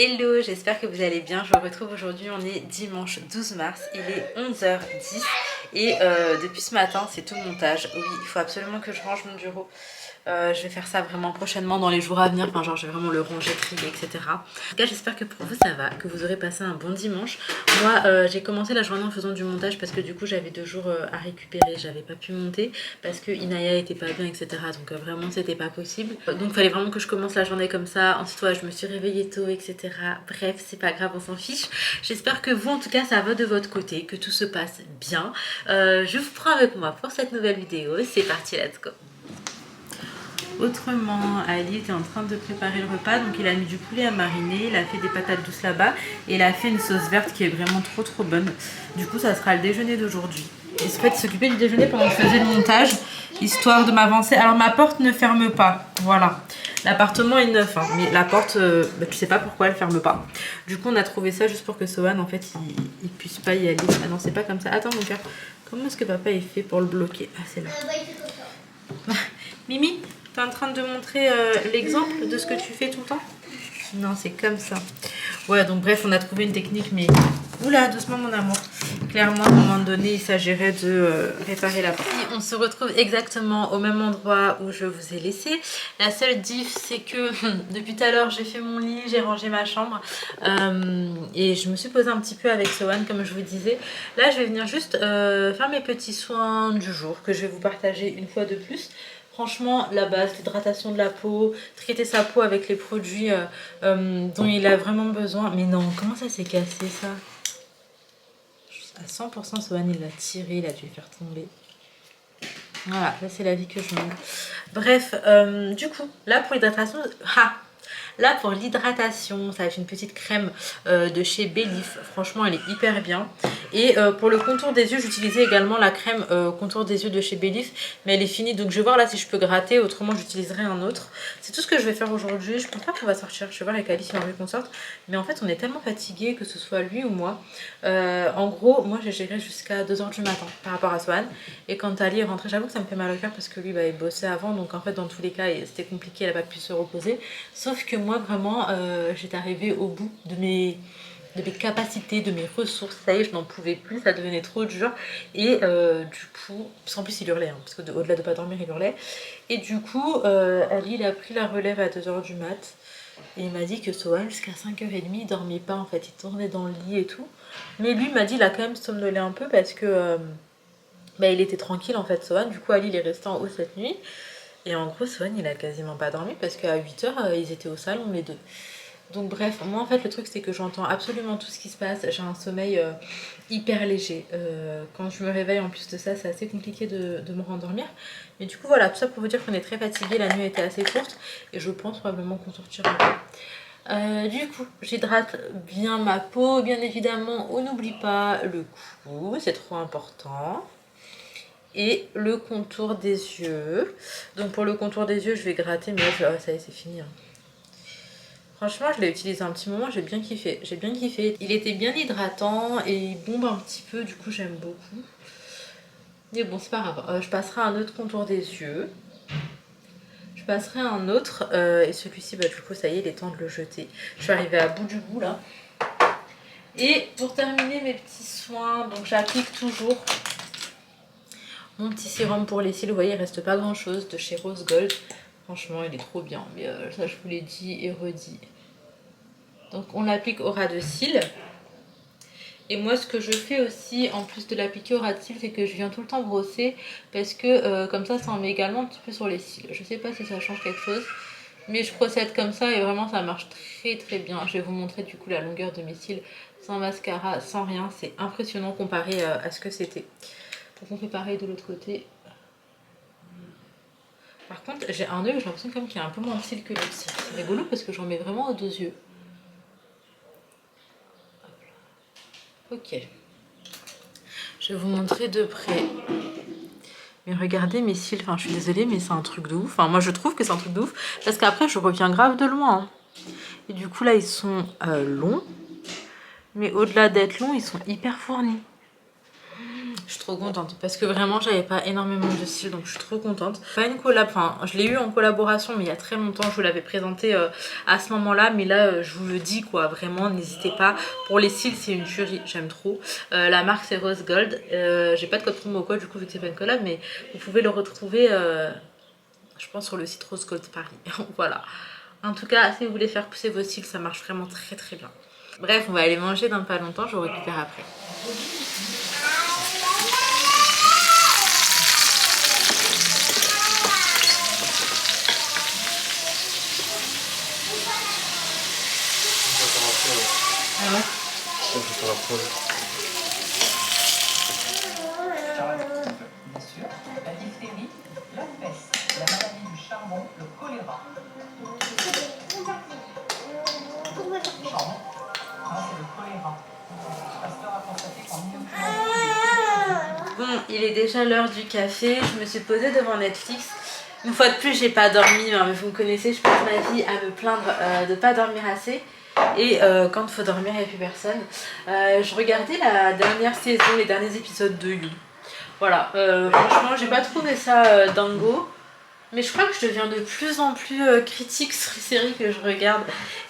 Hello, j'espère que vous allez bien. Je vous retrouve aujourd'hui, on est dimanche 12 mars, il est 11h10 et depuis ce matin c'est tout le montage. Oui, il faut absolument que je range mon bureau. Je vais faire ça vraiment prochainement dans les jours à venir, enfin genre je vais vraiment le ranger, trier, etc. En tout cas j'espère que pour vous ça va, que vous aurez passé un bon dimanche. Moi j'ai commencé la journée en faisant du montage parce que du coup j'avais 2 jours à récupérer, j'avais pas pu monter parce que Inaya était pas bien, etc. Donc vraiment c'était pas possible. Donc il fallait vraiment que je commence la journée comme ça. Ensuite je me suis réveillée tôt, etc. Bref, c'est pas grave, on s'en fiche. J'espère que vous en tout cas ça va de votre côté, que tout se passe bien. Je vous prends avec moi pour cette nouvelle vidéo, c'est parti, let's go. Autrement, Ali était en train de préparer le repas, donc il a mis du poulet à mariner, il a fait des patates douces là-bas et il a fait une sauce verte qui est vraiment trop bonne. Du coup, ça sera le déjeuner d'aujourd'hui. Il se fait s'occuper du déjeuner pendant que je faisais le montage, histoire de m'avancer. Alors ma porte ne ferme pas, voilà. L'appartement est neuf, hein, mais la porte, tu sais pas pourquoi elle ferme pas. Du coup, on a trouvé ça juste pour que Sohan, en fait, il puisse pas y aller. Ah non, c'est pas comme ça. Attends mon cœur, comment est-ce que papa il fait pour le bloquer? Ah, c'est là. Mimi, t'es en train de montrer l'exemple de ce que tu fais tout le temps? Non, c'est comme ça. Ouais, donc bref, on a trouvé une technique, mais... Oula, doucement mon amour. Clairement, à un moment donné, il s'agirait de réparer la porte. Et on se retrouve exactement au même endroit où je vous ai laissé. La seule diff, c'est que depuis tout à l'heure, j'ai fait mon lit, j'ai rangé ma chambre. Et je me suis posée un petit peu avec Sohan, comme je vous disais. Là, je vais venir juste faire mes petits soins du jour, que je vais vous partager une fois de plus. Franchement, la base, l'hydratation de la peau, traiter sa peau avec les produits dont il a vraiment besoin. Mais non, comment ça s'est cassé ça? À 100%, Sohan, il l'a tiré, il a dû le faire tomber. Voilà, là c'est la vie que je mène. Bref, du coup, là pour l'hydratation... Là pour l'hydratation, ça va être une petite crème de chez Belif. Franchement, elle est hyper bien. Et pour le contour des yeux, j'utilisais également la crème contour des yeux de chez Belif. Mais elle est finie, donc je vais voir là si je peux gratter. Autrement, j'utiliserai un autre. C'est tout ce que je vais faire aujourd'hui. Je pense pas qu'on va sortir. Je vais voir avec Alice si on a envie qu'on sorte. Mais en fait, on est tellement fatigués, que ce soit lui ou moi. En gros, moi j'ai géré jusqu'à 2h du matin par rapport à Sohan. Et quand Ali est rentré, j'avoue que ça me fait mal au cœur parce que lui, il bossait avant. Donc en fait, dans tous les cas, c'était compliqué. Elle n'a pas pu se reposer. Sauf que moi vraiment j'étais arrivée au bout de mes capacités, de mes ressources. Ça y est, je n'en pouvais plus, ça devenait trop dur. Et du coup, parce qu'en plus il hurlait, hein, parce qu'au-delà de pas dormir, il hurlait. Et du coup, Ali il a pris la relève à 2h du mat. Et il m'a dit que Sohan, jusqu'à 5h30, il dormait pas en fait, il tournait dans le lit et tout. Mais lui m'a dit il a quand même somnolé un peu parce que il était tranquille en fait, Sohan. Du coup, Ali il est resté en haut cette nuit. Et en gros, Sohan, il a quasiment pas dormi parce qu'à 8h, ils étaient au salon, les deux. Donc bref, moi en fait, le truc, c'est que j'entends absolument tout ce qui se passe. J'ai un sommeil hyper léger. Quand je me réveille, en plus de ça, c'est assez compliqué de me rendormir. Mais du coup, voilà, tout ça pour vous dire qu'on est très fatigué. La nuit était assez courte et je pense probablement qu'on sortira. Du coup, j'hydrate bien ma peau, bien évidemment. On n'oublie pas le cou, c'est trop important. Et le contour des yeux. Donc pour le contour des yeux, je vais gratter, mais là, ça y est, c'est fini. Hein. Franchement, je l'ai utilisé un petit moment, j'ai bien kiffé. J'ai bien kiffé. Il était bien hydratant et il bombe un petit peu, du coup j'aime beaucoup. Mais bon, c'est pas grave. Je passerai un autre contour des yeux. Je passerai un autre. Et celui-ci, du coup, ça y est, il est temps de le jeter. Je suis arrivée à bout du bout là. Et pour terminer mes petits soins, donc j'applique toujours mon petit sérum pour les cils. Vous voyez, il reste pas grand chose de chez Rose Gold. Franchement, il est trop bien. Mais ça, je vous l'ai dit et redit. Donc, on l'applique au ras de cils. Et moi, ce que je fais aussi, en plus de l'appliquer au ras de cils, c'est que je viens tout le temps brosser. Parce que comme ça en met également un petit peu sur les cils. Je sais pas si ça change quelque chose. Mais je procède comme ça et vraiment, ça marche très bien. Je vais vous montrer du coup la longueur de mes cils sans mascara, sans rien. C'est impressionnant comparé à ce que c'était. Donc on fait pareil de l'autre côté. Par contre, j'ai un œil, j'ai l'impression quand même qu'il y a un peu moins de cils que l'autre. C'est rigolo parce que j'en mets vraiment aux 2 yeux. Ok. Je vais vous montrer de près. Mais regardez mes cils. Enfin, je suis désolée, mais c'est un truc de ouf. Enfin, moi, je trouve que c'est un truc de ouf. Parce qu'après, je reviens grave de loin. Hein. Et du coup, là, ils sont longs. Mais au-delà d'être longs, ils sont hyper fournis. Je suis trop contente parce que vraiment j'avais pas énormément de cils, donc je suis trop contente. Pas une collab, enfin je l'ai eu en collaboration mais il y a très longtemps, je vous l'avais présenté à ce moment là, mais là je vous le dis quoi, vraiment n'hésitez pas. Pour les cils c'est une tuerie, j'aime trop. La marque c'est Rose Gold, j'ai pas de code promo quoi du coup vu que c'est pas une collab, mais vous pouvez le retrouver je pense sur le site Rose Gold Paris. Voilà. En tout cas si vous voulez faire pousser vos cils ça marche vraiment très très bien. Bref, on va aller manger dans pas longtemps, je vous récupère après. Ah ouais. Je vais faire la preuve. Bien sûr, la diphtérie, la peste, la maladie du charbon, le choléra. Charbon, c'est le choléra. Pasteur a constaté qu'en 1900. Bon, il est déjà l'heure du café, je me suis posée devant Netflix. Une fois de plus, j'ai pas dormi, mais vous me connaissez, je passe ma vie à me plaindre de pas dormir assez. Et quand il faut dormir, il n'y a plus personne. Je regardais la dernière saison, les derniers épisodes de You. Voilà, franchement, j'ai pas trouvé ça dingo. Mais je crois que je deviens de plus en plus critique sur les séries que je regarde.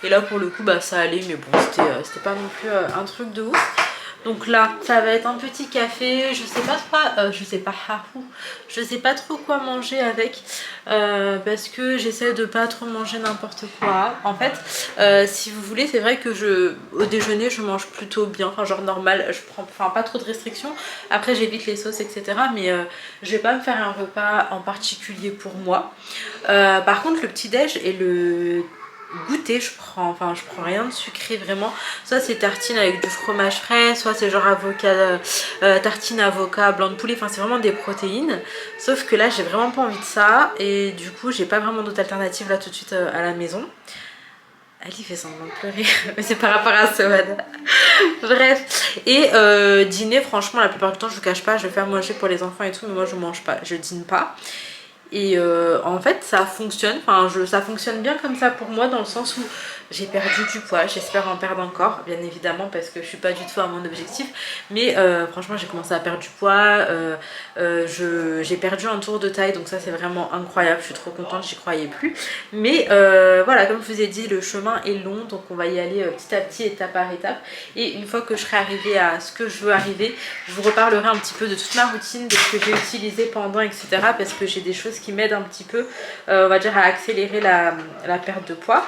Et là, pour le coup, bah ça allait, mais bon, c'était pas non plus un truc de ouf. Donc là, ça va être un petit café, je sais pas trop quoi manger avec parce que j'essaie de pas trop manger n'importe quoi. En fait, si vous voulez, c'est vrai que au déjeuner, je mange plutôt bien, enfin genre normal, je prends pas trop de restrictions. Après, j'évite les sauces, etc. Mais je vais pas me faire un repas en particulier pour moi. Par contre, le petit-déj et le goûter je prends rien de sucré vraiment, soit c'est tartine avec du fromage frais, soit c'est genre avocat tartine avocat blanc de poulet, enfin c'est vraiment des protéines, sauf que là j'ai vraiment pas envie de ça et du coup j'ai pas vraiment d'autre alternative là tout de suite à la maison. Ali fait semblant de pleurer, mais c'est par rapport à Sohan. Bref, et dîner franchement la plupart du temps je vous cache pas, je vais faire manger pour les enfants et tout, mais moi je mange pas, je dîne pas. Et en fait ça fonctionne, ça fonctionne bien comme ça pour moi dans le sens où j'ai perdu du poids, j'espère en perdre encore bien évidemment parce que je suis pas du tout à mon objectif, mais franchement j'ai commencé à perdre du poids, j'ai perdu un tour de taille donc ça c'est vraiment incroyable, je suis trop contente, j'y croyais plus, mais voilà comme je vous ai dit le chemin est long donc on va y aller petit à petit, étape par étape, et une fois que je serai arrivée à ce que je veux arriver, je vous reparlerai un petit peu de toute ma routine, de ce que j'ai utilisé pendant etc, parce que j'ai des choses qui m'aident un petit peu, on va dire à accélérer la perte de poids.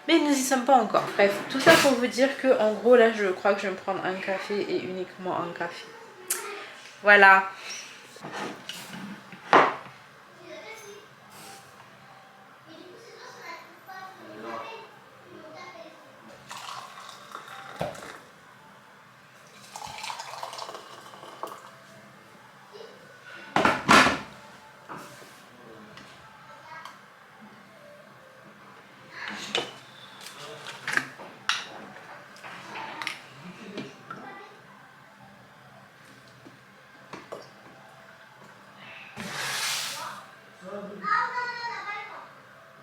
Mais nous y sommes pas encore. Bref, tout ça pour vous dire que en gros là je crois que je vais me prendre un café et uniquement un café. Voilà.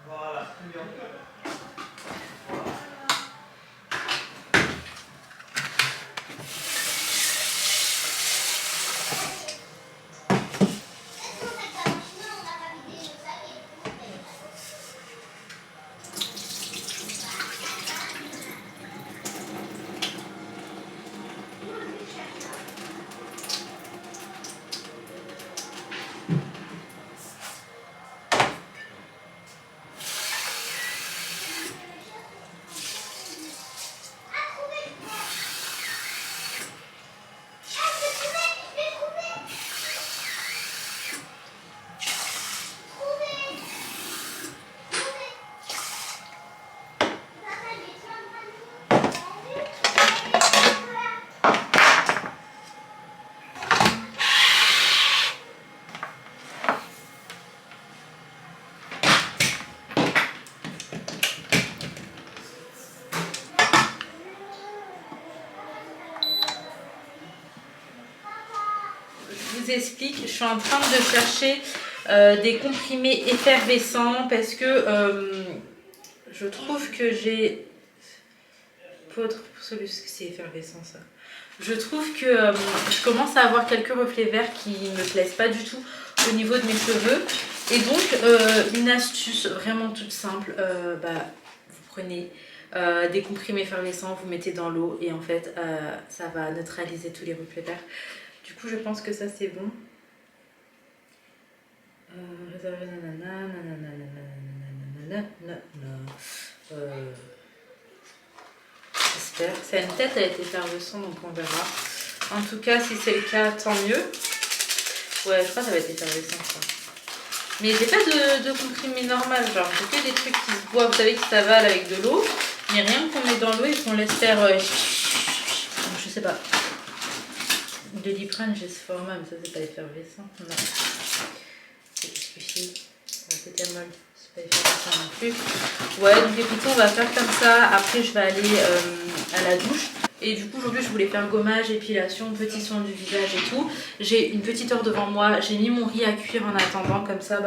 Voilà, très bien. Je vous explique, je suis en train de chercher des comprimés effervescents parce que je trouve que j'ai... C'est effervescent ça. Je trouve que je commence à avoir quelques reflets verts qui me plaisent pas du tout au niveau de mes cheveux. Et donc, une astuce vraiment toute simple, vous prenez des comprimés effervescents, vous mettez dans l'eau et en fait, ça va neutraliser tous les reflets verts. Du coup, je pense que ça c'est bon. J'espère. C'est une tête, elle est effervescente, donc on verra. En tout cas, si c'est le cas, tant mieux. Ouais, je crois que ça va être effervescent, ça. Mais j'ai pas de comprimé normal, genre j'ai que des trucs qui se boivent, vous savez, qui s'avalent avec de l'eau, mais rien qu'on met dans l'eau et qu'on laisse faire. Je sais pas. Le Doliprane, j'ai ce format, mais ça c'est pas effervescent. Non. C'est suffit. C'était molle. C'est pas effervescent non plus. Ouais, donc écoutez, on va faire comme ça. Après, je vais aller à la douche. Et du coup aujourd'hui je voulais faire gommage, épilation, petit soin du visage et tout. J'ai une petite heure devant moi, j'ai mis mon riz à cuire en attendant, comme ça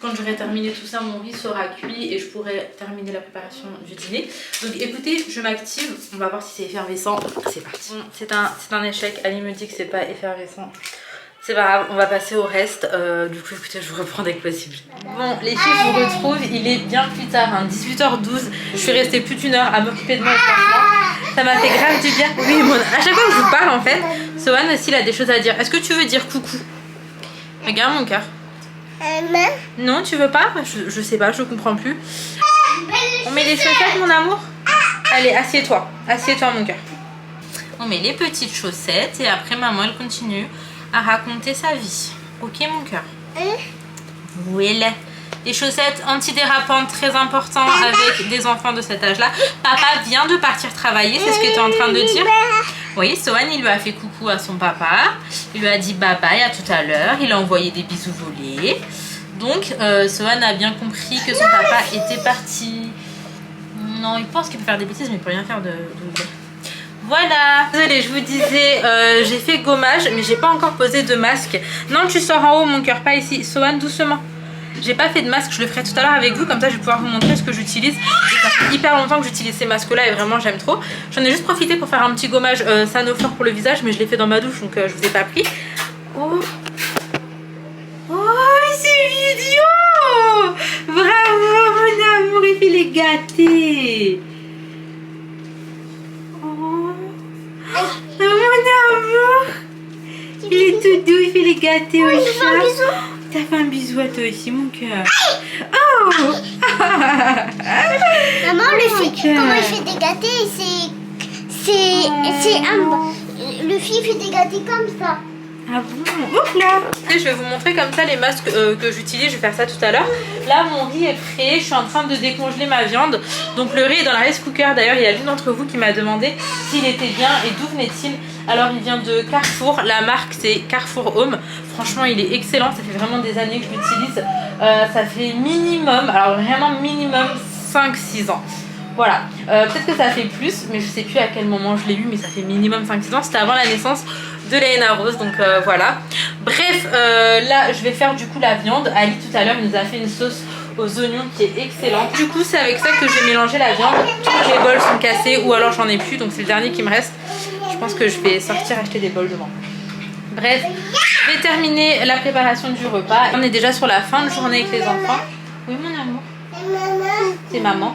quand j'aurai terminé tout ça, mon riz sera cuit et je pourrai terminer la préparation du dîner. Donc écoutez, je m'active, on va voir si c'est effervescent. C'est parti. Bon, c'est un échec, Ali me dit que c'est pas effervescent. C'est pas grave, on va passer au reste. Du coup, écoutez, je vous reprends dès que possible. Bon, les filles, je vous retrouve. Il est bien plus tard, hein, 18h12. Je suis restée plus d'une heure à m'occuper de moi, franchement. Ça m'a fait grave du bien. Oui, bon, à chaque fois que je vous parle, en fait, Sohan aussi, il a des choses à dire. Est-ce que tu veux dire coucou? Regarde mon cœur. Non, tu veux pas? Je sais pas, je comprends plus. On met les chaussettes, mon amour? Allez, assieds-toi. Assieds-toi, mon cœur. On met les petites chaussettes et après, maman, elle continue à raconter sa vie. Ok mon cœur? Voilà. Les chaussettes antidérapantes, très important avec des enfants de cet âge là. Papa vient de partir travailler, c'est ce que tu es en train de dire? Oui, Sohan il lui a fait coucou à son papa. Il lui a dit bye bye à tout à l'heure. Il a envoyé des bisous volés. Donc Sohan a bien compris que son papa était parti. Non, il pense qu'il peut faire des bêtises mais il peut rien faire de vrai. Voilà. Désolée, je vous disais, j'ai fait gommage, mais j'ai pas encore posé de masque. Non, tu sors en haut, mon cœur, pas ici. Sohan, doucement. J'ai pas fait de masque, je le ferai tout à l'heure avec vous, comme ça je vais pouvoir vous montrer ce que j'utilise. Et ça fait hyper longtemps que j'utilise ces masques-là et vraiment j'aime trop. J'en ai juste profité pour faire un petit gommage Sanoflore pour le visage, mais je l'ai fait dans ma douche, donc je vous ai pas pris. Oh, c'est vidéo. Bravo, mon amour, il fait les gâtés. Mon amour, il est tout doux, il fait les gâtés au chat. T'as fait un bisou à toi aussi, mon cœur. Oh. Maman, comment il fait des gâtés, le fil fait des gâtés comme ça. Ah bon? Ouf là. Je vais vous montrer comme ça les masques que j'utilise, je vais faire ça tout à l'heure. Là mon riz est prêt, je suis en train de décongeler ma viande. Donc le riz est dans la rice cooker, d'ailleurs il y a l'une d'entre vous qui m'a demandé s'il était bien et d'où venait-il. Alors il vient de Carrefour, la marque c'est Carrefour Home. Franchement il est excellent, ça fait vraiment des années que je l'utilise. Ça fait minimum, alors vraiment minimum 5-6 ans. Voilà, peut-être que ça fait plus, mais je sais plus à quel moment je l'ai eu, mais ça fait minimum 5-6 ans, c'était avant la naissance de Léna Rose, donc voilà. Bref, là je vais faire du coup la viande. Ali tout à l'heure il nous a fait une sauce aux oignons qui est excellente. Du coup c'est avec ça que je vais mélanger la viande. Tous les bols sont cassés ou alors j'en ai plus, donc c'est le dernier qui me reste. Je pense que je vais sortir acheter des bols devant. Bref, je vais terminer la préparation du repas. On est déjà sur la fin de journée avec les enfants. Oui mon amour. C'est maman.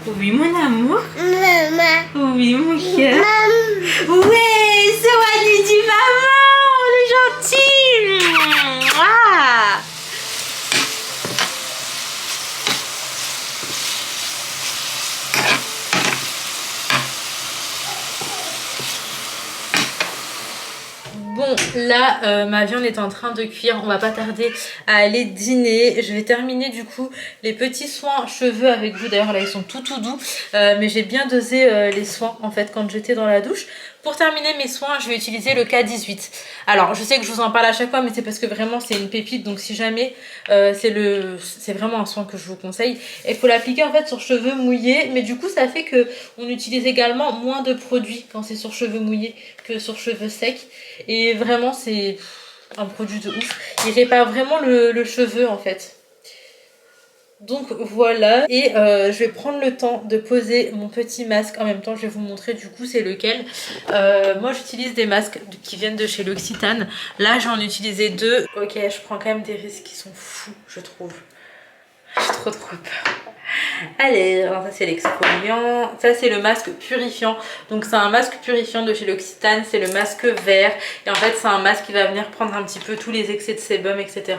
Oui mon amour. Maman. Oui mon cœur. Ouais, Sohan lui dit maman, elle est gentille. Ah. Bon, là, ma viande est en train de cuire. On va pas tarder à aller dîner. Je vais terminer du coup les petits soins cheveux avec vous. D'ailleurs, là, ils sont tout doux. Mais j'ai bien dosé les soins en fait quand j'étais dans la douche. Pour terminer mes soins, je vais utiliser le K18. Alors, je sais que je vous en parle à chaque fois, mais c'est parce que vraiment, c'est une pépite. Donc, si jamais, c'est vraiment un soin que je vous conseille. Il faut l'appliquer en fait sur cheveux mouillés. Mais du coup, ça fait que on utilise également moins de produits quand c'est sur cheveux mouillés que sur cheveux secs. Et vraiment, c'est un produit de ouf. Il répare vraiment le cheveu en fait. Donc voilà, et je vais prendre le temps de poser mon petit masque en même temps. Je vais vous montrer du coup c'est lequel. Moi j'utilise des masques qui viennent de chez L'Occitane. Là j'en ai utilisé 2. Ok, je prends quand même des risques qui sont fous, je trouve. J'ai trop peur. Allez, alors ça c'est l'exfoliant, ça c'est le masque purifiant. Donc c'est un masque purifiant de chez L'Occitane, c'est le masque vert. Et en fait c'est un masque qui va venir prendre un petit peu tous les excès de sébum, etc.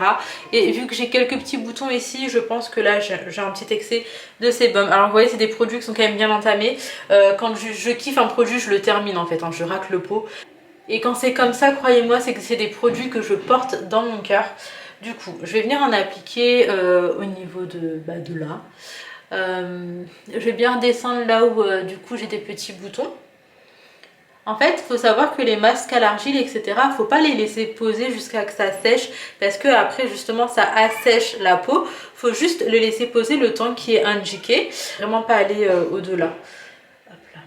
Et vu que j'ai quelques petits boutons ici, je pense que là j'ai un petit excès de sébum. Alors vous voyez, c'est des produits qui sont quand même bien entamés. Quand je kiffe un produit, je le termine en fait, hein, je racle le pot. Et quand c'est comme ça, croyez-moi, c'est que c'est des produits que je porte dans mon cœur. Du coup, je vais venir en appliquer au niveau de là. Je vais bien redescendre là où du coup j'ai des petits boutons. En fait, il faut savoir que les masques à l'argile, etc., il ne faut pas les laisser poser jusqu'à ce que ça sèche parce que après justement ça assèche la peau. Il faut juste le laisser poser le temps qui est indiqué. Vraiment pas aller au-delà. Hop là.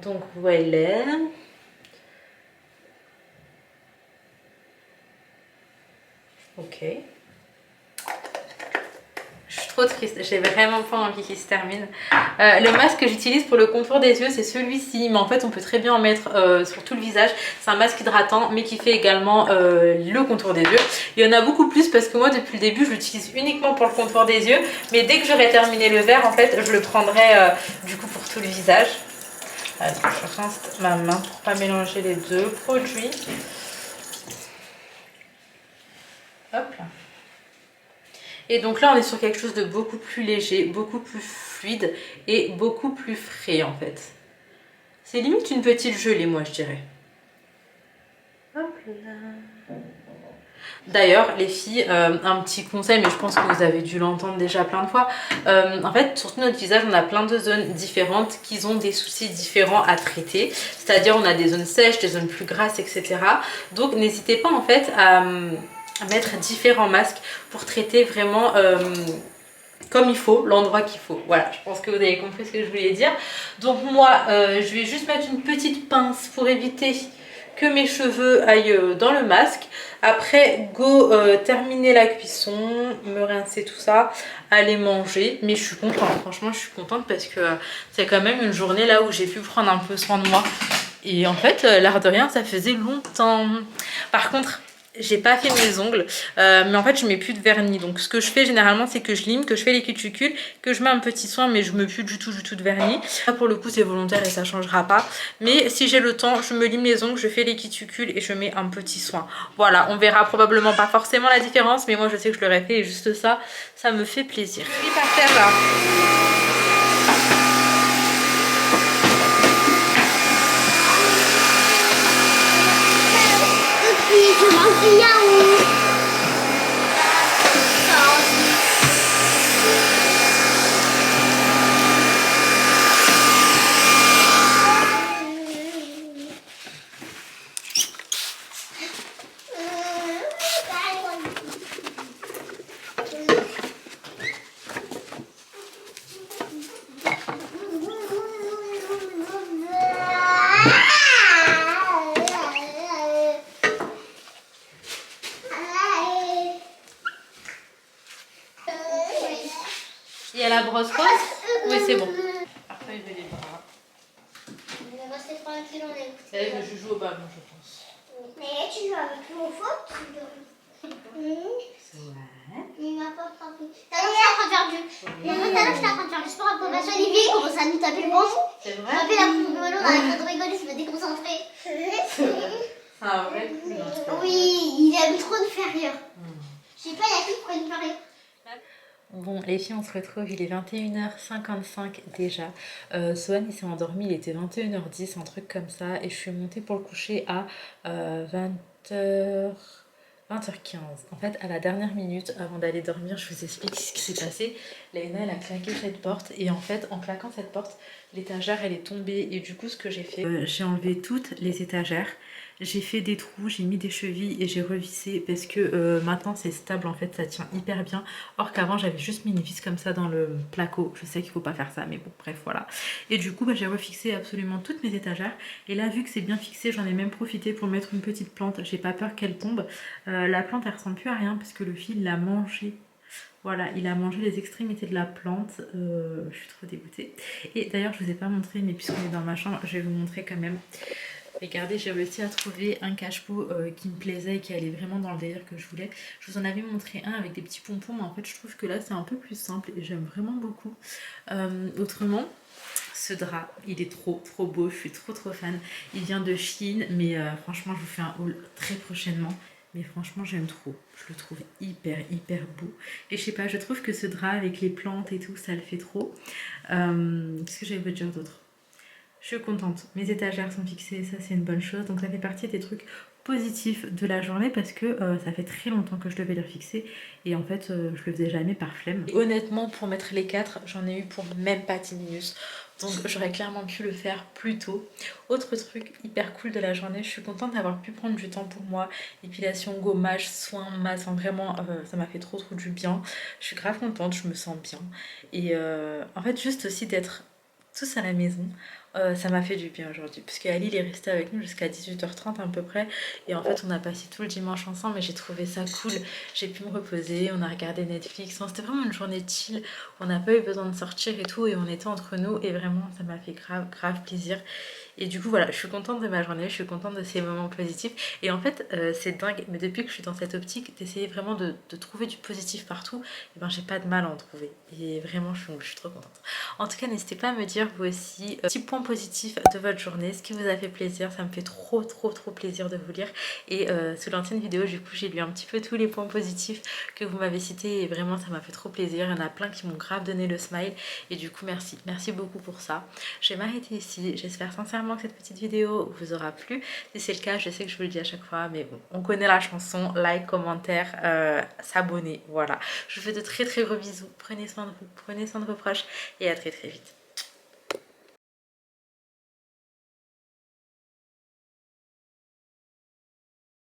Donc voilà. Ok. Je suis trop triste, j'ai vraiment pas envie qu'il se termine. Le masque que j'utilise pour le contour des yeux, c'est celui-ci. Mais en fait, on peut très bien en mettre sur tout le visage. C'est un masque hydratant, mais qui fait également le contour des yeux. Il y en a beaucoup plus parce que moi, depuis le début, je l'utilise uniquement pour le contour des yeux. Mais dès que j'aurai terminé le vert, en fait, je le prendrai du coup pour tout le visage. Alors, je rince ma main pour pas mélanger les deux produits. Hop là. Et donc là, on est sur quelque chose de beaucoup plus léger, beaucoup plus fluide et beaucoup plus frais en fait. C'est limite une petite gelée, moi je dirais. Hop là. D'ailleurs, les filles, un petit conseil, mais je pense que vous avez dû l'entendre déjà plein de fois. En fait, sur tout notre visage, on a plein de zones différentes qui ont des soucis différents à traiter. C'est-à-dire, on a des zones sèches, des zones plus grasses, etc. Donc, n'hésitez pas en fait à mettre différents masques pour traiter vraiment comme il faut, l'endroit qu'il faut. Voilà, je pense que vous avez compris ce que je voulais dire. Donc moi, je vais juste mettre une petite pince pour éviter que mes cheveux aillent dans le masque. Après, go terminer la cuisson, me rincer tout ça, aller manger. Mais je suis contente, franchement je suis contente parce que c'est quand même une journée là où j'ai pu prendre un peu soin de moi. Et en fait, l'air de rien, ça faisait longtemps. Par contre, j'ai pas fait mes ongles, mais en fait je mets plus de vernis. Donc ce que je fais généralement, c'est que je lime, que je fais les cuticules, que je mets un petit soin, mais je mets plus du tout de vernis. Là pour le coup c'est volontaire et ça changera pas. Mais si j'ai le temps, je me lime les ongles, je fais les cuticules et je mets un petit soin. Voilà, on verra probablement pas forcément la différence, mais moi je sais que je l'aurais fait et juste ça, ça me fait plaisir. Je lis par terre là. Je mange du yaourt. Il y a la brosse rose? Oui, c'est bon. Après, il met les bras. Il va rester tranquille, on est. Elle me joue au ballon, je pense. Mais tu joues avec mon faute? C'est vrai. Il m'a pas frappé. T'as l'air, je suis en train de faire du. Tout à l'heure, j'étais en train de faire du sport à Probation. Olivier, il commence à nous taper le ventre. C'est vrai. Frapper la poule de ballon, on arrête de rigoler, je me déconcentrer. C'est vrai. C'est un vrai coup. Oui, il aime trop nous faire rire. Je sais pas, il y a qui pourrait nous faire rire. Bon les filles, on se retrouve, il est 21h55 déjà. Sohan il s'est endormi, il était 21h10, un truc comme ça. Et je suis montée pour le coucher à 20h15. En fait, à la dernière minute, avant d'aller dormir, je vous explique ce qui s'est passé. Laina, elle a claqué cette porte. Et en fait, en claquant cette porte, l'étagère, elle est tombée. Et du coup, ce que j'ai fait, j'ai enlevé toutes les étagères. J'ai fait des trous, j'ai mis des chevilles et j'ai revissé parce que maintenant c'est stable, en fait ça tient hyper bien. Or qu'avant j'avais juste mis une vis comme ça dans le placo. Je sais qu'il faut pas faire ça mais bon bref voilà. Et du coup j'ai refixé absolument toutes mes étagères. Et là vu que c'est bien fixé, j'en ai même profité pour mettre une petite plante. J'ai pas peur qu'elle tombe. La plante elle ressemble plus à rien parce que le fil l'a mangée. Voilà, il a mangé les extrémités de la plante. Je suis trop dégoûtée. Et d'ailleurs, je vous ai pas montré, mais puisqu'on est dans ma chambre, je vais vous montrer quand même. Regardez, j'ai réussi à trouver un cache-pot qui me plaisait et qui allait vraiment dans le délire que je voulais. Je vous en avais montré un avec des petits pompons, mais en fait, je trouve que là, c'est un peu plus simple et j'aime vraiment beaucoup. Autrement, ce drap, il est trop beau, je suis trop fan. Il vient de Chine, mais franchement, je vous fais un haul très prochainement. Mais franchement, j'aime trop. Je le trouve hyper beau. Et je sais pas, je trouve que ce drap avec les plantes et tout, ça le fait trop. Qu'est-ce que j'allais vous dire d'autre? Je suis contente. Mes étagères sont fixées, ça c'est une bonne chose. Donc ça fait partie des trucs positifs de la journée parce que ça fait très longtemps que je devais les refixer et en fait je le faisais jamais par flemme. Et honnêtement, pour mettre les 4, j'en ai eu pour même pas 10 minutes. Donc j'aurais clairement pu le faire plus tôt. Autre truc hyper cool de la journée, je suis contente d'avoir pu prendre du temps pour moi. Épilation, gommage, soins, masse, vraiment ça m'a fait trop du bien. Je suis grave contente, je me sens bien. Et en fait juste aussi d'être tous à la maison, ça m'a fait du bien aujourd'hui parce qu'Ali il est resté avec nous jusqu'à 18h30 à peu près et en fait on a passé tout le dimanche ensemble et j'ai trouvé ça cool. J'ai pu me reposer, on a regardé Netflix, enfin, c'était vraiment une journée chill où on n'a pas eu besoin de sortir et tout et on était entre nous et vraiment ça m'a fait grave plaisir. Et du coup voilà, je suis contente de ma journée, je suis contente de ces moments positifs et en fait c'est dingue, mais depuis que je suis dans cette optique d'essayer vraiment de trouver du positif partout, et ben j'ai pas de mal à en trouver et vraiment je suis trop contente. En tout cas n'hésitez pas à me dire vous aussi petits points positifs de votre journée, ce qui vous a fait plaisir, ça me fait trop plaisir de vous lire. Et sous l'ancienne vidéo du coup j'ai lu un petit peu tous les points positifs que vous m'avez cités et vraiment ça m'a fait trop plaisir. Il y en a plein qui m'ont grave donné le smile et du coup merci beaucoup pour ça. Je vais m'arrêter ici, j'espère sincèrement que cette petite vidéo vous aura plu. Si c'est le cas, je sais que je vous le dis à chaque fois, mais bon, on connaît la chanson, like, commentaire, s'abonner, voilà. Je vous fais de très gros bisous, prenez soin de vous, prenez soin de vos proches et à très vite.